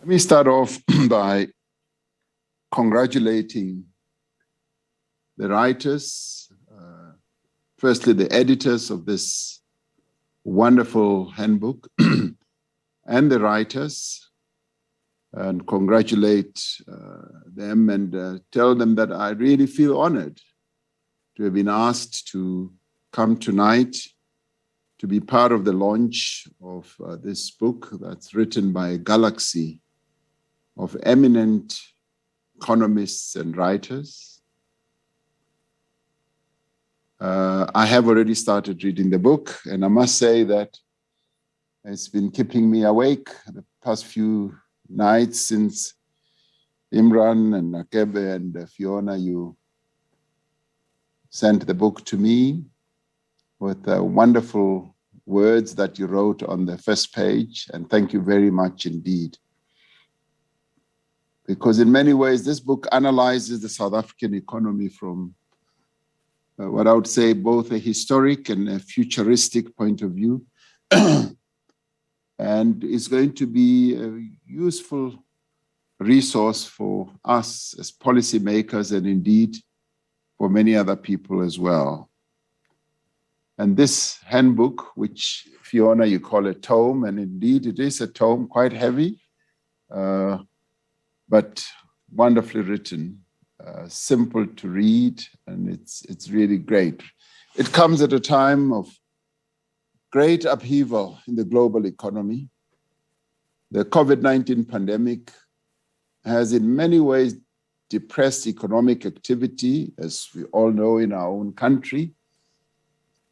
Let me start off by congratulating the writers, firstly the editors of this wonderful handbook, and the writers, and congratulate them and tell them that I really feel honored to have been asked to come tonight to be part of the launch of this book that's written by a galaxy of eminent economists and writers. I have already started reading the book, and I must say that it's been keeping me awake the past few nights since Imran and Akebe and Fiona, you sent the book to me with wonderful words that you wrote on the first page, and thank you very much indeed. Because in many ways, this book analyzes the South African economy from what I would say both a historic and a futuristic point of view. And it's going to be a useful resource for us as policymakers and indeed for many other people as well. And this handbook, which Fiona, you call a tome, and indeed it is a tome, quite heavy, but wonderfully written, simple to read, and it's really great. It comes at a time of great upheaval in the global economy. The COVID-19 pandemic has in many ways depressed economic activity, as we all know in our own country.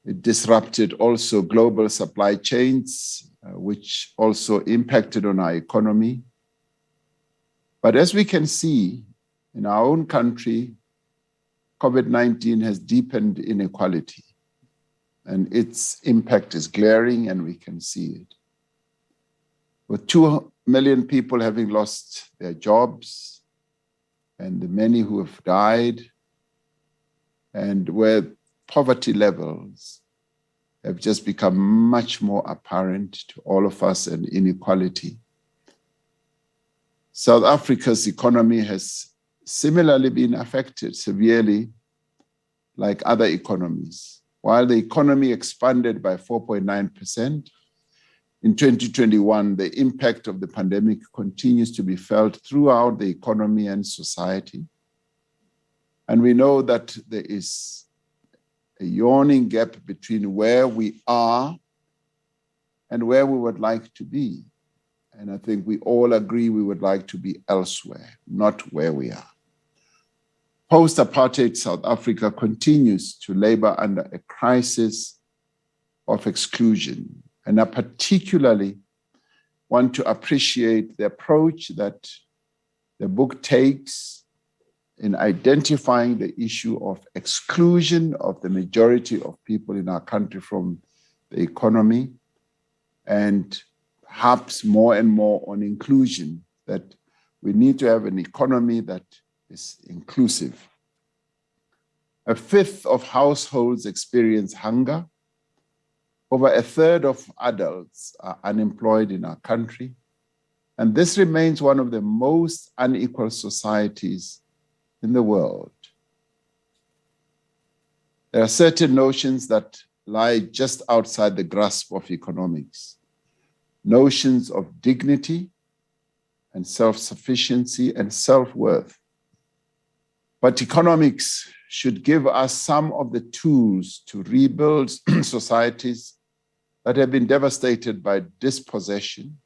It disrupted also global supply chains, which also impacted on our economy. But as we can see, in our own country, COVID-19 has deepened inequality, and its impact is glaring, and we can see it. With 2 million people having lost their jobs, and the many who have died, and where poverty levels have just become much more apparent to all of us, and inequality. South Africa's economy has similarly been affected severely like other economies. While the economy expanded by 4.9%, in 2021, the impact of the pandemic continues to be felt throughout the economy and society. And we know that there is a yawning gap between where we are and where we would like to be. And I think we all agree we would like to be elsewhere, not where we are. Post-apartheid South Africa continues to labor under a crisis of exclusion. And I particularly want to appreciate the approach that the book takes in identifying the issue of exclusion of the majority of people in our country from the economy, and perhaps more and more on inclusion, that we need to have an economy that is inclusive. 1/5 of households experience hunger. Over 1/3 of adults are unemployed in our country. And this remains one of the most unequal societies in the world. There are certain notions that lie just outside the grasp of economics. Notions of dignity and self-sufficiency and self-worth. But economics should give us some of the tools to rebuild societies that have been devastated by dispossession,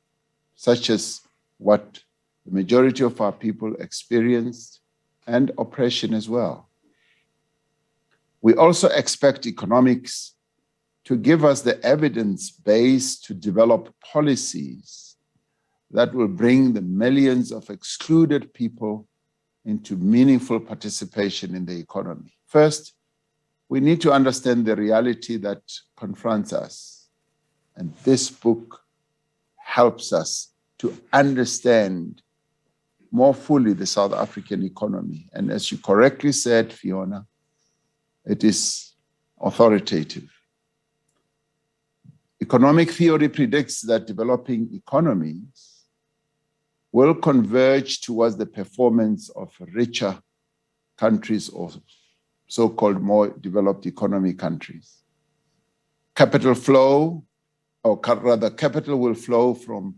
such as what the majority of our people experienced, and oppression as well. We also expect economics to give us the evidence base to develop policies that will bring the millions of excluded people into meaningful participation in the economy. First, we need to understand the reality that confronts us. And this book helps us to understand more fully the South African economy. And as you correctly said, Fiona, it is authoritative. Economic theory predicts that developing economies will converge towards the performance of richer countries or so-called more developed economy countries. Capital flow, or rather capital will flow from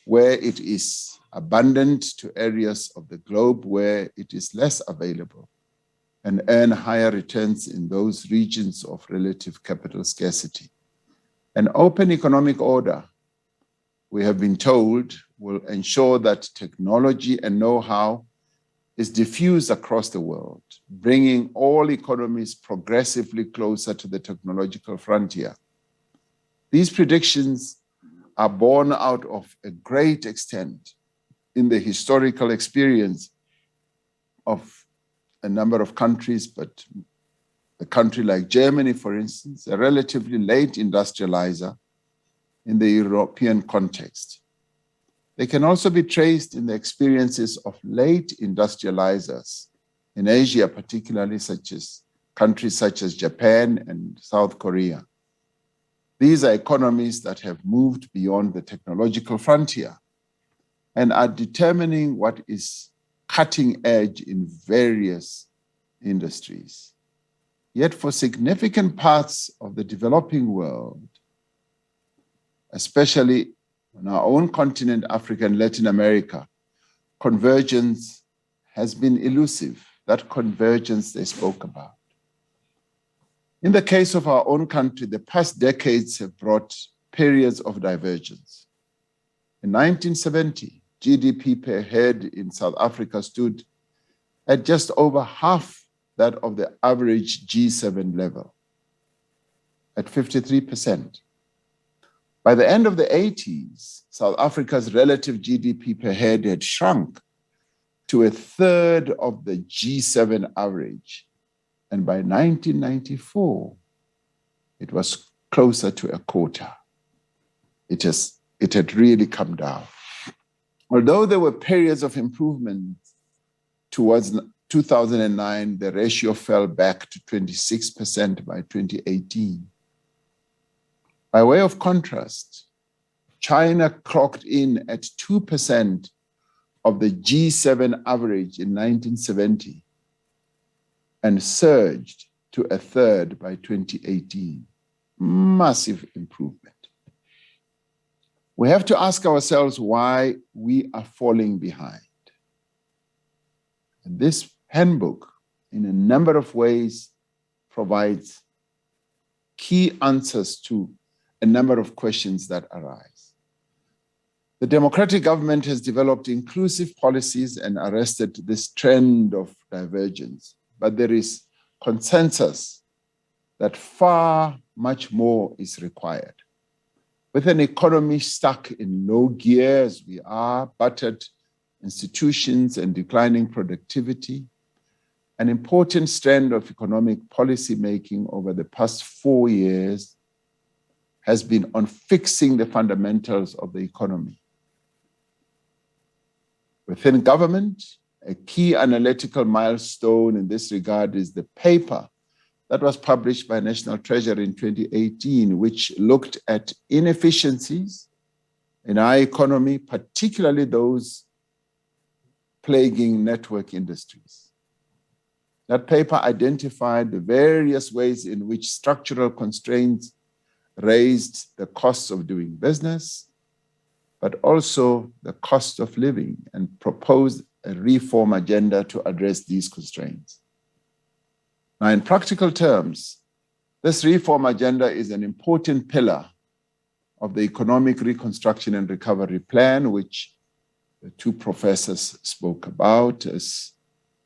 where it is abundant to areas of the globe where it is less available, and earn higher returns in those regions of relative capital scarcity. An open economic order, we have been told, will ensure that technology and know-how is diffused across the world, bringing all economies progressively closer to the technological frontier. These predictions are born out of a great extent in the historical experience of a number of countries, but a country like Germany, for instance, a relatively late industrializer in the European context. They can also be traced in the experiences of late industrializers in Asia, particularly countries such as Japan and South Korea. These are economies that have moved beyond the technological frontier and are determining what is cutting edge in various industries. Yet for significant parts of the developing world, especially on our own continent, Africa and Latin America, convergence has been elusive, that convergence they spoke about. In the case of our own country, the past decades have brought periods of divergence. In 1970, GDP per head in South Africa stood at just over half that of the average G7 level, at 53%. By the end of the 80s, South Africa's relative GDP per head had shrunk to a third of the G7 average. And by 1994, it was closer to a quarter. It had really come down. Although there were periods of improvement towards 2009, the ratio fell back to 26% by 2018. By way of contrast, China clocked in at 2% of the G7 average in 1970 and surged to a third by 2018. Massive improvement. We have to ask ourselves why we are falling behind. And this handbook, in a number of ways, provides key answers to a number of questions that arise. The democratic government has developed inclusive policies and arrested this trend of divergence, but there is consensus that far much more is required. With an economy stuck in low gear as we are, battered institutions and declining productivity, an important strand of economic policy making over the past 4 years has been on fixing the fundamentals of the economy. Within government, a key analytical milestone in this regard is the paper that was published by National Treasury in 2018, which looked at inefficiencies in our economy, particularly those plaguing network industries. That paper identified the various ways in which structural constraints raised the costs of doing business, but also the cost of living, and proposed a reform agenda to address these constraints. Now, in practical terms, this reform agenda is an important pillar of the Economic Reconstruction and Recovery Plan, which the two professors spoke about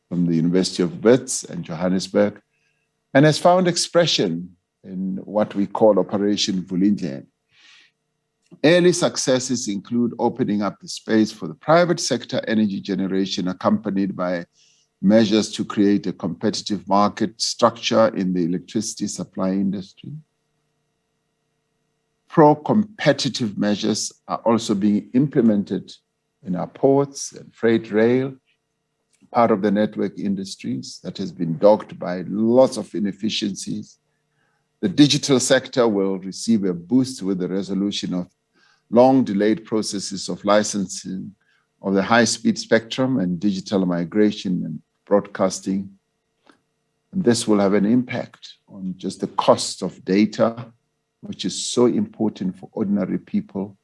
from the University of Wits and Johannesburg, and has found expression in what we call Operation Vulindlela. Early successes include opening up the space for the private sector energy generation, accompanied by measures to create a competitive market structure in the electricity supply industry. Pro-competitive measures are also being implemented in our ports and freight rail, part of the network industries that has been dogged by lots of inefficiencies. The digital sector will receive a boost with the resolution of long-delayed processes of licensing of the high-speed spectrum and digital migration and broadcasting. And this will have an impact on just the cost of data, which is so important for ordinary people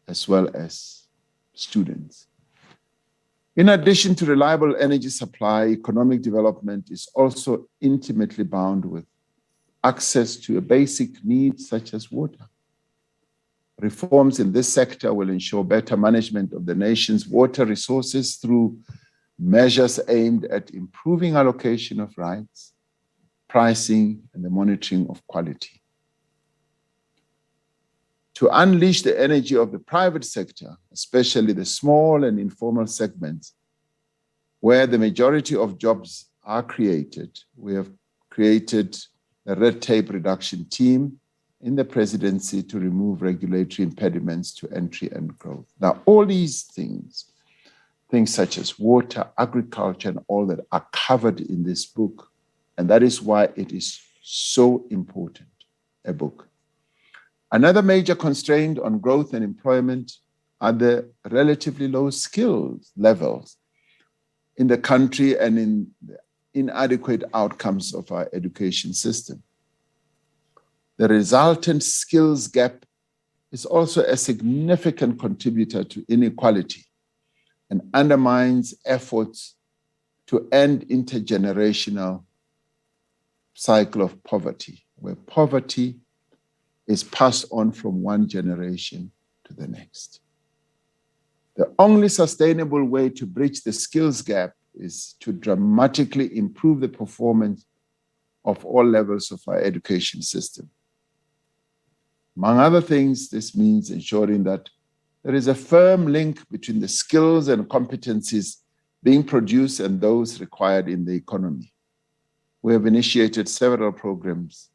as well as students. In addition to reliable energy supply, economic development is also intimately bound with access to a basic need such as water. Reforms in this sector will ensure better management of the nation's water resources through measures aimed at improving allocation of rights, pricing, and the monitoring of quality. To unleash the energy of the private sector, especially the small and informal segments, where the majority of jobs are created, we have created a red tape reduction team in the presidency to remove regulatory impediments to entry and growth. Now, all these things such as water, agriculture, and all that are covered in this book. And that is why it is so important, a book. Another major constraint on growth and employment are the relatively low skills levels in the country and in the inadequate outcomes of our education system. The resultant skills gap is also a significant contributor to inequality and undermines efforts to end intergenerational cycle of poverty, where poverty is passed on from one generation to the next. The only sustainable way to bridge the skills gap is to dramatically improve the performance of all levels of our education system. Among other things, this means ensuring that there is a firm link between the skills and competencies being produced and those required in the economy. We have initiated several programs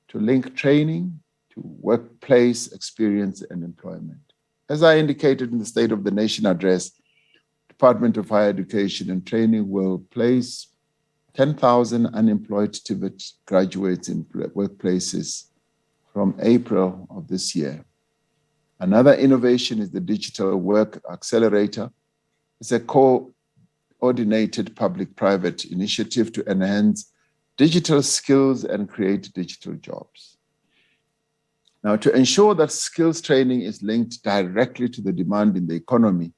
to link training to workplace experience and employment. As I indicated in the State of the Nation address, Department of Higher Education and Training will place 10,000 unemployed TVET graduates in workplaces from April of this year. Another innovation is the Digital Work Accelerator. It's a coordinated public-private initiative to enhance digital skills and create digital jobs. Now, to ensure that skills training is linked directly to the demand in the economy,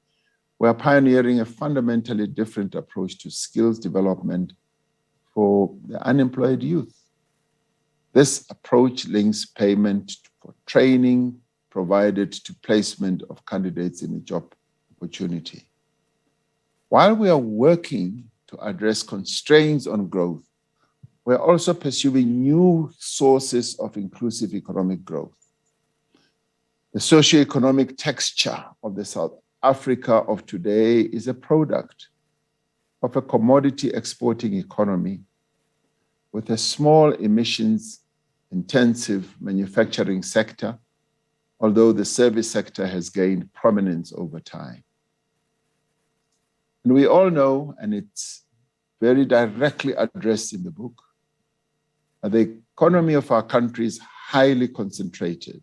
we are pioneering a fundamentally different approach to skills development for the unemployed youth. This approach links payment for training provided to placement of candidates in a job opportunity. While we are working to address constraints on growth, we're also pursuing new sources of inclusive economic growth. The socioeconomic texture of the South Africa of today is a product of a commodity exporting economy with a small emissions intensive manufacturing sector, although the service sector has gained prominence over time. And we all know, and it's very directly addressed in the book, that the economy of our country is highly concentrated.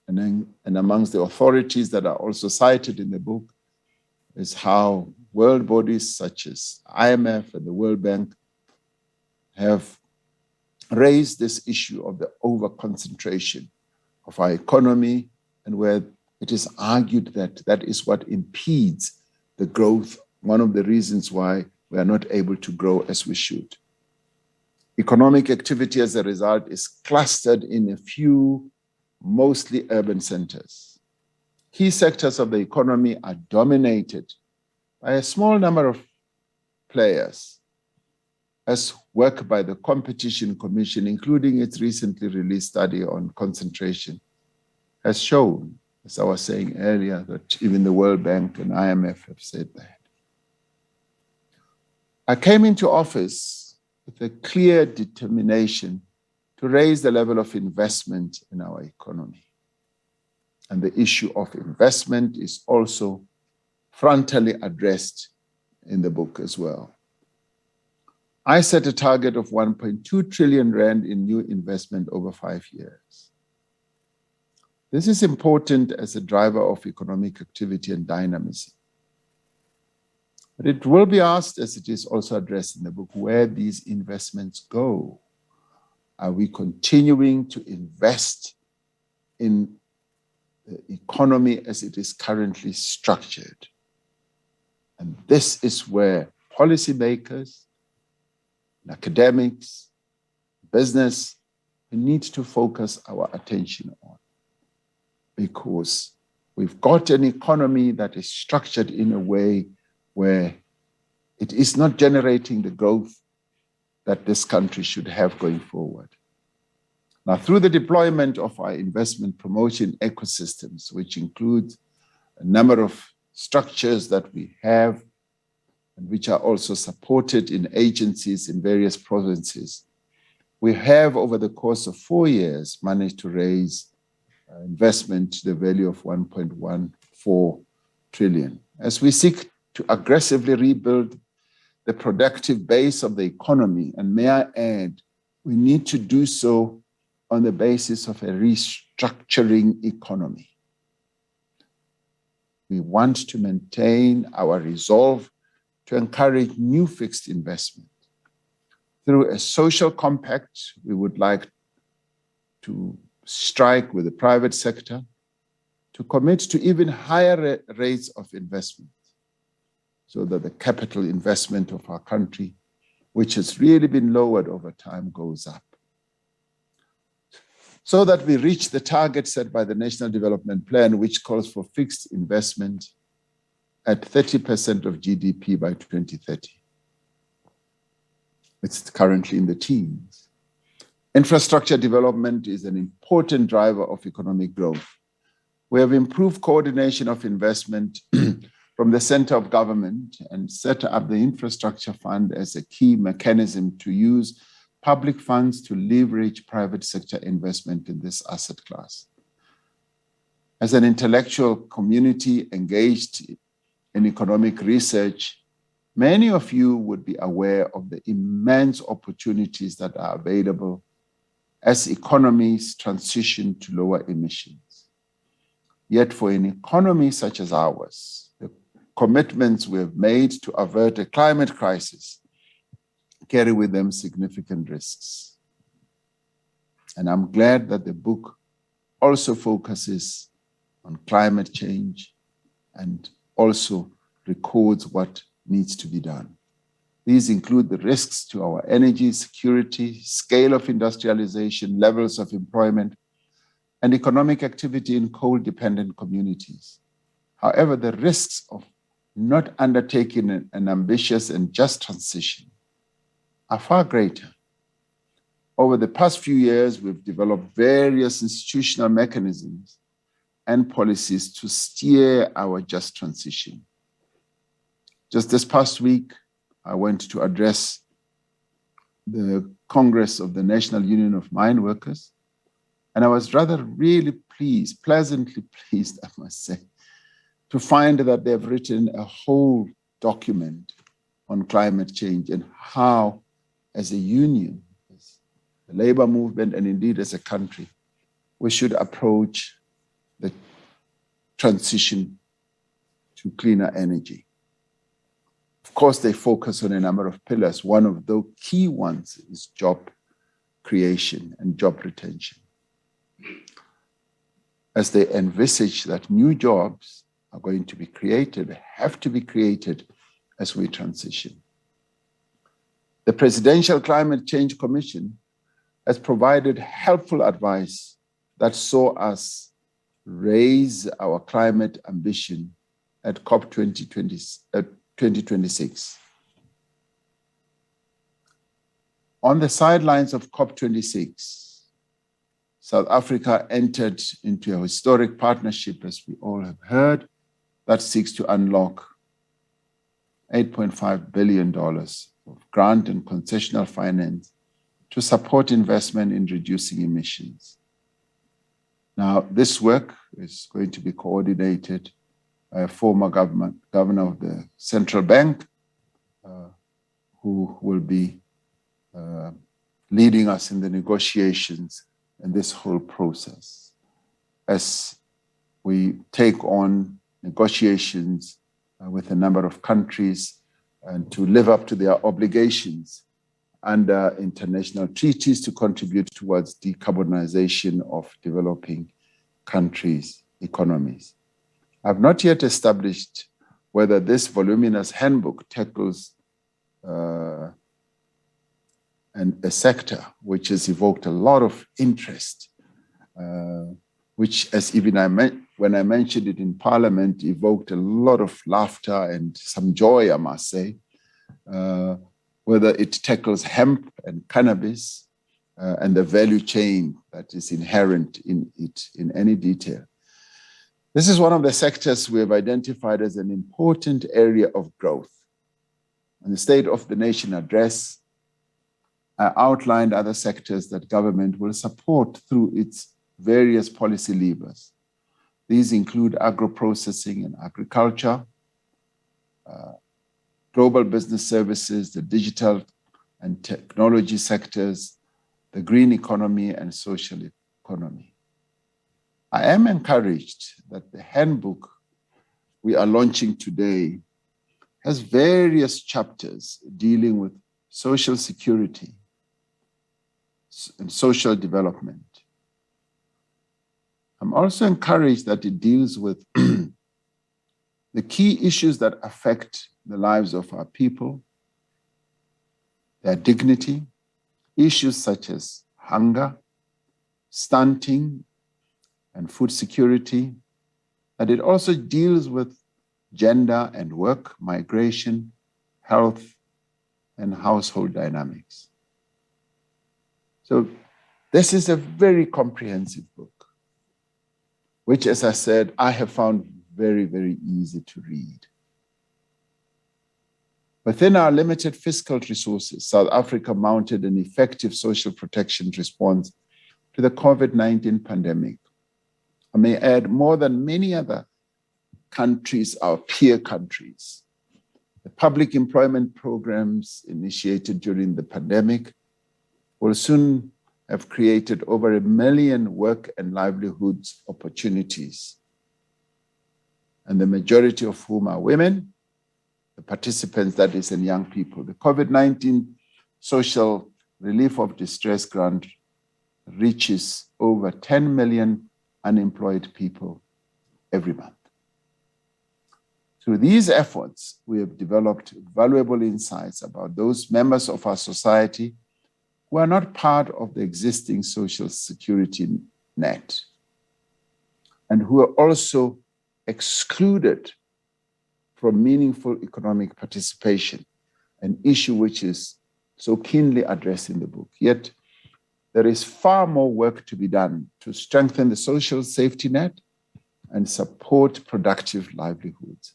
And amongst the authorities that are also cited in the book is how world bodies such as IMF and the World Bank have raised this issue of the over-concentration of our economy, and where it is argued that that is what impedes the growth, one of the reasons why we are not able to grow as we should. Economic activity as a result is clustered in a few, mostly urban centers. Key sectors of the economy are dominated by a small number of players, as work by the Competition Commission, including its recently released study on concentration, has shown, as I was saying earlier, that even the World Bank and IMF have said that. I came into office with a clear determination to raise the level of investment in our economy. And the issue of investment is also frontally addressed in the book as well. I set a target of 1.2 trillion rand in new investment over 5 years. This is important as a driver of economic activity and dynamism. But it will be asked, as it is also addressed in the book, where these investments go. Are we continuing to invest in the economy as it is currently structured? And this is where policymakers, academics, business, we need to focus our attention on, because we've got an economy that is structured in a way where it is not generating the growth that this country should have going forward. Now, through the deployment of our investment promotion ecosystems, which includes a number of structures that we have and which are also supported in agencies in various provinces, we have, over the course of 4 years, managed to raise investment to the value of 1.14 trillion. As we seek to aggressively rebuild the productive base of the economy, and may I add, we need to do so on the basis of a restructuring economy. We want to maintain our resolve to encourage new fixed investment. Through a social compact, we would like to strike with the private sector to commit to even higher rates of investment, so that the capital investment of our country, which has really been lowered over time, goes up, so that we reach the target set by the National Development Plan, which calls for fixed investment at 30% of GDP by 2030. It's currently in the teens. Infrastructure development is an important driver of economic growth. We have improved coordination of investment from the center of government and set up the infrastructure fund as a key mechanism to use public funds to leverage private sector investment in this asset class. As an intellectual community engaged in economic research, many of you would be aware of the immense opportunities that are available as economies transition to lower emissions. Yet for an economy such as ours, the commitments we have made to avert a climate crisis carry with them significant risks. And I'm glad that the book also focuses on climate change and also records what needs to be done. These include the risks to our energy security, scale of industrialization, levels of employment, and economic activity in coal-dependent communities. However, the risks of not undertaking an ambitious and just transition are far greater. Over the past few years, we've developed various institutional mechanisms and policies to steer our just transition. Just this past week, I went to address the Congress of the National Union of Mine Workers, and I was really pleasantly pleased, I must say, to find that they've written a whole document on climate change and how, as a union, as a labor movement, and indeed as a country, we should approach the transition to cleaner energy. Of course, they focus on a number of pillars. One of the key ones is job creation and job retention, as they envisage that new jobs are going to be created, have to be created as we transition. The Presidential Climate Change Commission has provided helpful advice that saw us raise our climate ambition at COP 2026. On the sidelines of COP26, South Africa entered into a historic partnership, as we all have heard, that seeks to unlock $8.5 billion of grant and concessional finance to support investment in reducing emissions. Now, this work is going to be coordinated by a former governor of the central bank, who will be leading us in the negotiations and this whole process as we take on negotiations with a number of countries and to live up to their obligations under international treaties to contribute towards decarbonization of developing countries' economies. I've not yet established whether this voluminous handbook tackles a sector which has evoked a lot of interest, which, as even when I mentioned it in Parliament, evoked a lot of laughter and some joy, I must say, whether it tackles hemp and cannabis and the value chain that is inherent in it in any detail. This is one of the sectors we have identified as an important area of growth. In the State of the Nation address, I outlined other sectors that government will support through its various policy levers. These include agro-processing and agriculture, global business services, the digital and technology sectors, the green economy, and social economy. I am encouraged that the handbook we are launching today has various chapters dealing with social security and social development. I'm also encouraged that it deals with the key issues that affect the lives of our people, their dignity, issues such as hunger, stunting, and food security, that it also deals with gender and work, migration, health, and household dynamics. So this is a very comprehensive book, which, as I said, I have found very, very easy to read. Within our limited fiscal resources, South Africa mounted an effective social protection response to the COVID-19 pandemic. I may add, more than many other countries, our peer countries. The public employment programs initiated during the pandemic will soon have created over 1 million work and livelihoods opportunities, and the majority of whom are women, the participants, that is, and young people. The COVID-19 Social Relief of Distress Grant reaches over 10 million unemployed people every month. Through these efforts, we have developed valuable insights about those members of our society who are not part of the existing social security net and who are also excluded from meaningful economic participation, an issue which is so keenly addressed in the book. Yet, there is far more work to be done to strengthen the social safety net and support productive livelihoods.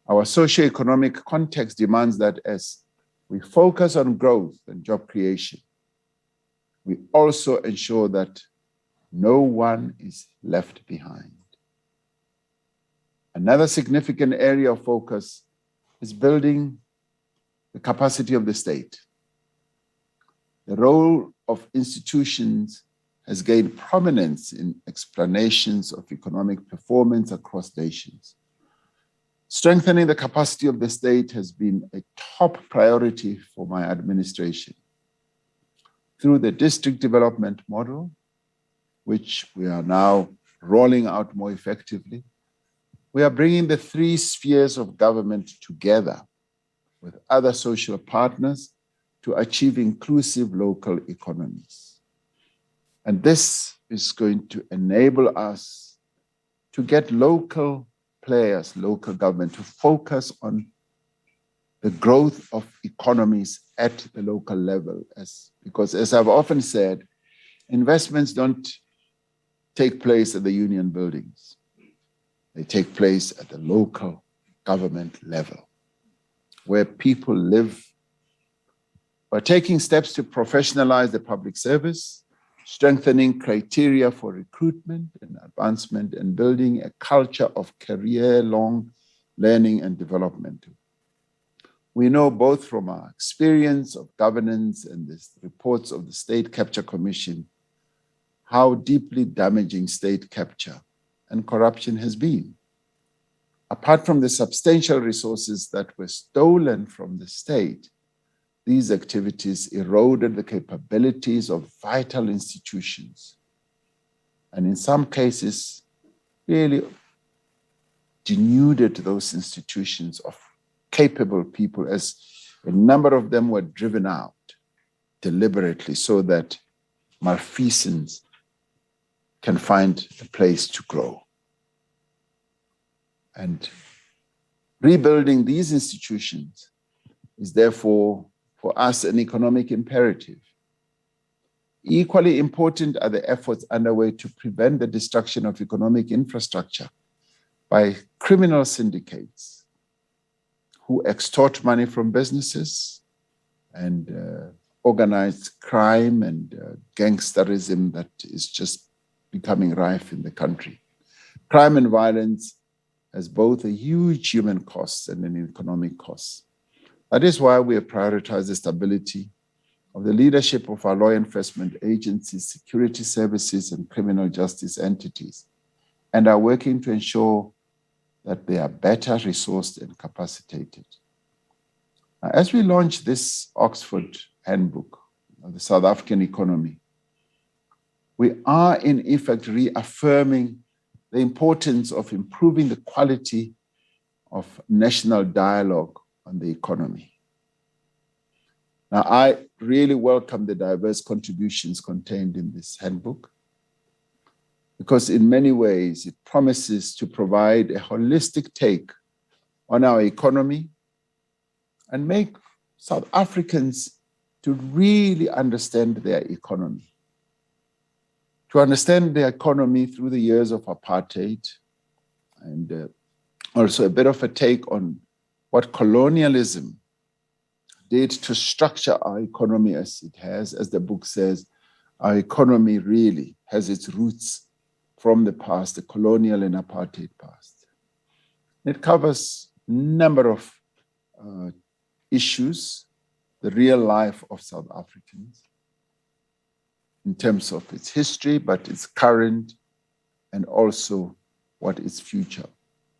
Our socioeconomic context demands that as we focus on growth and job creation, we also ensure that no one is left behind. Another significant area of focus is building the capacity of the state. The role of institutions has gained prominence in explanations of economic performance across nations. Strengthening the capacity of the state has been a top priority for my administration. Through the district development model, which we are now rolling out more effectively, we are bringing the 3 spheres of government together with other social partners to achieve inclusive local economies. And this is going to enable us to get local players, local government, to focus on the growth of economies at the local level. Because as I've often said, investments don't take place at the union buildings. They take place at the local government level, where people live. We're taking steps to professionalize the public service, strengthening criteria for recruitment and advancement, and building a culture of career-long learning and development. We know both from our experience of governance and the reports of the State Capture Commission how deeply damaging state capture and corruption has been. apart from the substantial resources that were stolen from the state, these activities eroded the capabilities of vital institutions, and in some cases, really denuded those institutions of capable people, as a number of them were driven out deliberately so that malfeasance can find a place to grow. And rebuilding these institutions is therefore for us an economic imperative. Equally important are the efforts underway to prevent the destruction of economic infrastructure by criminal syndicates who extort money from businesses, and organized crime and gangsterism that is just becoming rife in the country. Crime and violence has both a huge human cost and an economic cost. That is why we have prioritized the stability of the leadership of our law enforcement agencies, security services, and criminal justice entities, and are working to ensure that they are better resourced and capacitated. As we launch this Oxford Handbook of the South African economy, we are in effect reaffirming the importance of improving the quality of national dialogue on the economy. Now, I really welcome the diverse contributions contained in this handbook, because in many ways it promises to provide a holistic take on our economy and make South Africans to really understand their economy, to understand their economy through the years of apartheid, and also a bit of a take on what colonialism did to structure our economy as it has. As the book says, our economy really has its roots from the past, the colonial and apartheid past. It covers a number of issues, the real life of South Africans in terms of its history, but its current, and also what its future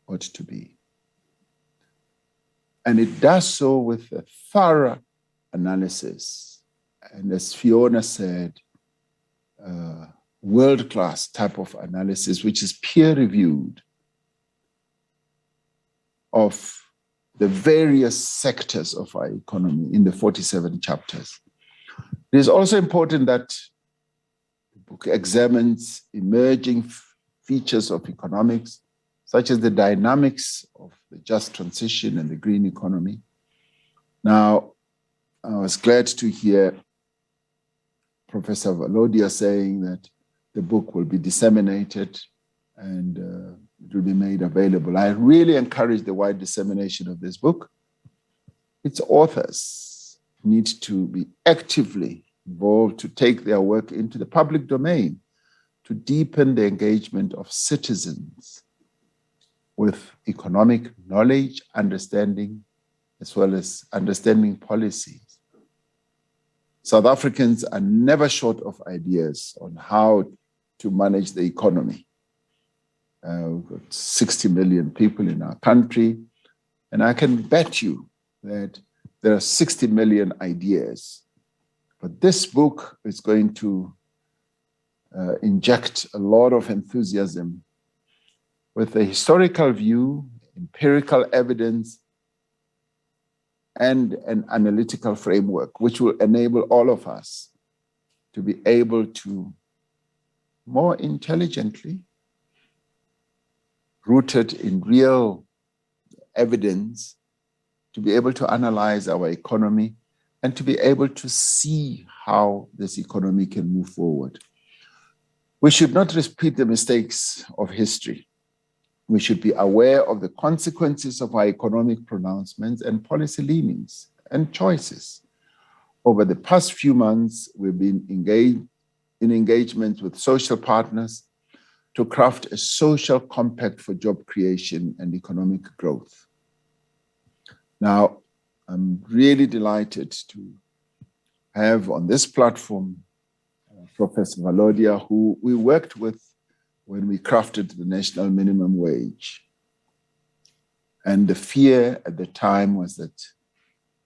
ought to be. And it does so with a thorough analysis, and as Fiona said, world-class type of analysis, which is peer-reviewed, of the various sectors of our economy in the 47 chapters. It is also important that the book examines emerging features of economics, such as the dynamics of the just transition and the green economy. Now, I was glad to hear Professor Valodia saying that the book will be disseminated and it will be made available. I really encourage the wide dissemination of this book. Its authors need to be actively involved to take their work into the public domain, to deepen the engagement of citizens with economic knowledge, understanding, as well as understanding policies. South Africans are never short of ideas on how to manage the economy. We've got 60 million people in our country, and I can bet you that there are 60 million ideas. But this book is going to inject a lot of enthusiasm with a historical view, empirical evidence, and an analytical framework, which will enable all of us to be able to more intelligently, rooted in real evidence, to be able to analyze our economy and to be able to see how this economy can move forward. We should not repeat the mistakes of history. We should be aware of the consequences of our economic pronouncements and policy leanings and choices. Over the past few months, we've been engaged in engagements with social partners to craft a social compact for job creation and economic growth. Now, I'm really delighted to have on this platform Professor Valodia, who we worked with when we crafted the national minimum wage. And the fear at the time was that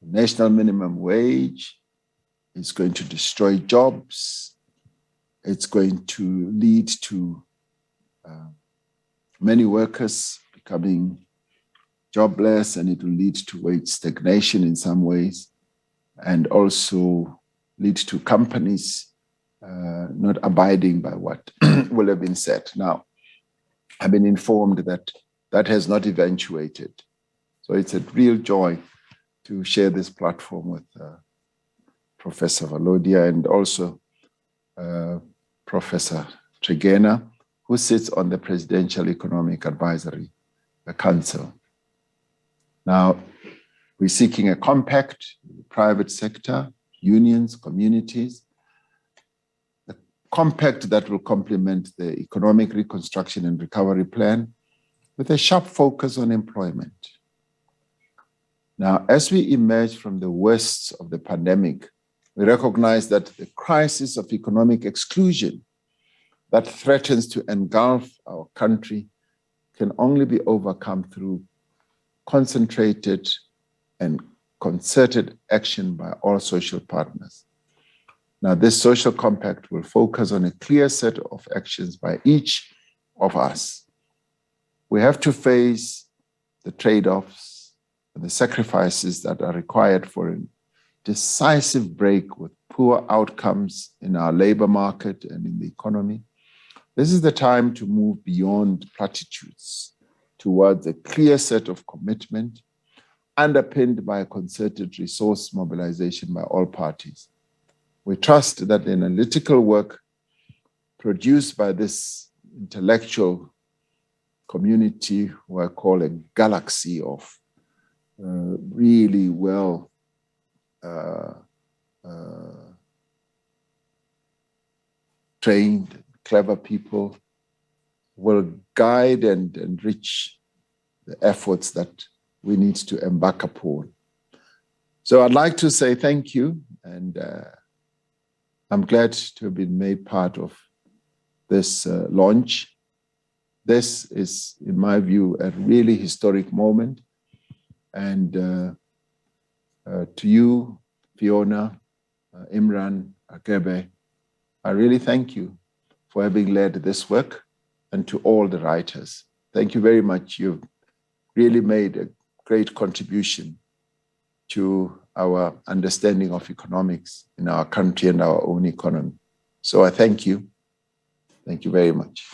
the national minimum wage is going to destroy jobs. It's going to lead to many workers becoming jobless, and it will lead to wage stagnation in some ways, and also lead to companies not abiding by what will have been said. Now, I've been informed that that has not eventuated. So it's a real joy to share this platform with Professor Valodia and also Professor Tregena, who sits on the Presidential Economic Advisory Council. Now, we're seeking a compact, private sector, unions, communities, a compact that will complement the Economic Reconstruction and Recovery Plan with a sharp focus on employment. Now, as we emerge from the worst of the pandemic, we recognize that the crisis of economic exclusion that threatens to engulf our country can only be overcome through concentrated and concerted action by all social partners. Now, this social compact will focus on a clear set of actions by each of us. We have to face the trade-offs and the sacrifices that are required for a decisive break with poor outcomes in our labor market and in the economy. This is the time to move beyond platitudes towards a clear set of commitment underpinned by a concerted resource mobilization by all parties. We trust that the analytical work produced by this intellectual community, who I call a galaxy of really well trained, clever people, will guide and enrich the efforts that we need to embark upon. So I'd like to say thank you, and I'm glad to have been made part of this launch. This is, in my view, a really historic moment. And to you, Fiona, Imran, Akebe, I really thank you for having led this work, and to all the writers. Thank you very much. You've really made a great contribution to our understanding of economics in our country and our own economy. So I thank you. Thank you very much.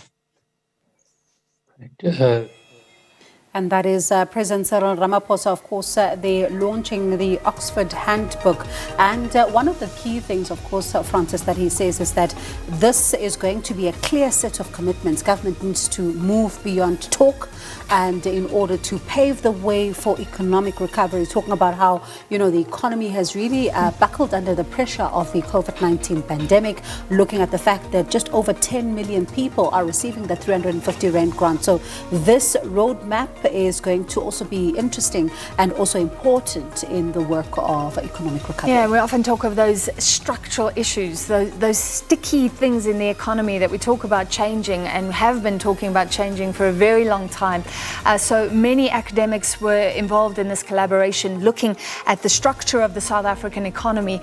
And that is President Cyril Ramaphosa, of course, they're launching the Oxford Handbook. And one of the key things, of course, Francis, that he says is that this is going to be a clear set of commitments. Government needs to move beyond talk, and in order to pave the way for economic recovery, talking about how, you know, the economy has really buckled under the pressure of the COVID-19 pandemic, looking at the fact that just over 10 million people are receiving the 350 Rand grant. So this roadmap is going to also be interesting and also important in the work of economic recovery. Yeah, we often talk of those structural issues, those sticky things in the economy that we talk about changing and have been talking about changing for a very long time. So many academics were involved in this collaboration, looking at the structure of the South African economy,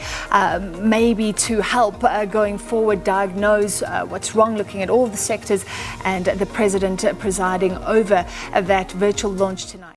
maybe to help going forward diagnose what's wrong, looking at all the sectors, and the President presiding over that virtual launch tonight.